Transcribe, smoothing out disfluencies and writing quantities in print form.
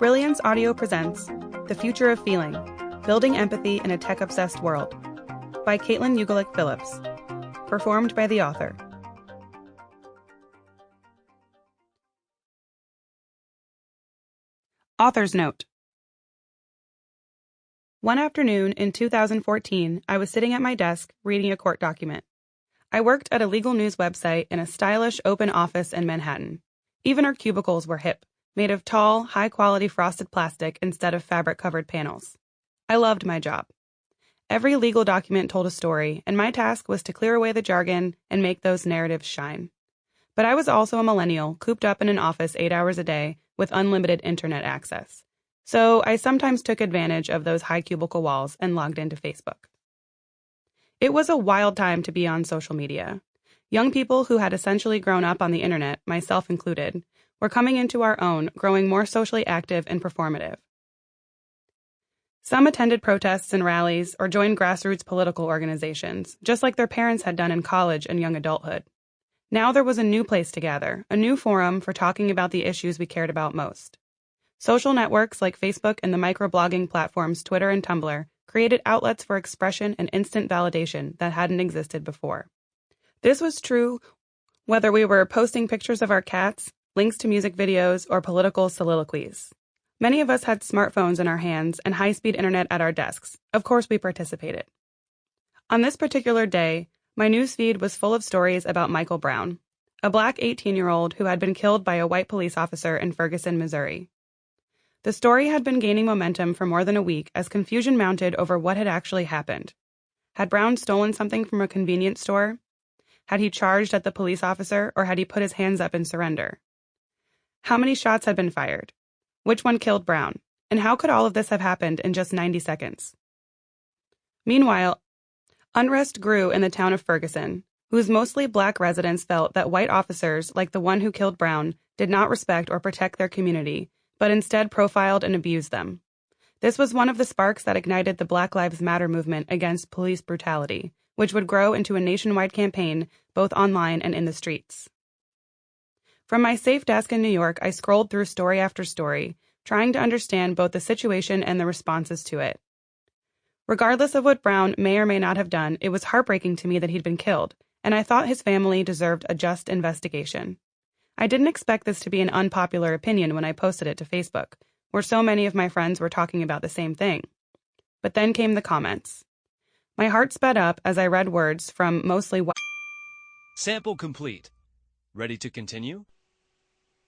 Brilliance Audio presents The Future of Feeling, Building Empathy in a Tech-Obsessed World by Kaitlin Ugolik Phillips, performed by the author. Author's Note. One afternoon in 2014, I was sitting at my desk reading a court document. I worked at a legal news website in a stylish open office in Manhattan. Even our cubicles were hip, made of tall, high-quality frosted plastic instead of fabric-covered panels. I loved my job. Every legal document told a story, and my task was to clear away the jargon and make those narratives shine. But I was also a millennial, cooped up in an office 8 hours a day with unlimited internet access. So I sometimes took advantage of those high cubicle walls and logged into Facebook. It was a wild time to be on social media. Young people who had essentially grown up on the internet, myself included, were coming into our own, growing more socially active and performative. Some attended protests and rallies or joined grassroots political organizations, just like their parents had done in college and young adulthood. Now there was a new place to gather, a new forum for talking about the issues we cared about most. Social networks like Facebook and the microblogging platforms Twitter and Tumblr created outlets for expression and instant validation that hadn't existed before. This was true whether we were posting pictures of our cats, links to music videos, or political soliloquies. Many of us had smartphones in our hands and high-speed internet at our desks. Of course, we participated. On this particular day, my newsfeed was full of stories about Michael Brown, a black 18-year-old who had been killed by a white police officer in Ferguson, Missouri. The story had been gaining momentum for more than a week as confusion mounted over what had actually happened. Had Brown stolen something from a convenience store? Had he charged at the police officer, or had he put his hands up in surrender? How many shots had been fired? Which one killed Brown? And how could all of this have happened in just 90 seconds? Meanwhile, unrest grew in the town of Ferguson, whose mostly black residents felt that white officers, like the one who killed Brown, did not respect or protect their community, but instead profiled and abused them. This was one of the sparks that ignited the Black Lives Matter movement against police brutality, which would grow into a nationwide campaign both online and in the streets. From my safe desk in New York, I scrolled through story after story, trying to understand both the situation and the responses to it. Regardless of what Brown may or may not have done, it was heartbreaking to me that he'd been killed, and I thought his family deserved a just investigation. I didn't expect this to be an unpopular opinion when I posted it to Facebook, where so many of my friends were talking about the same thing. But then came the comments. My heart sped up as I read words from mostly white. Sample complete. Ready to continue?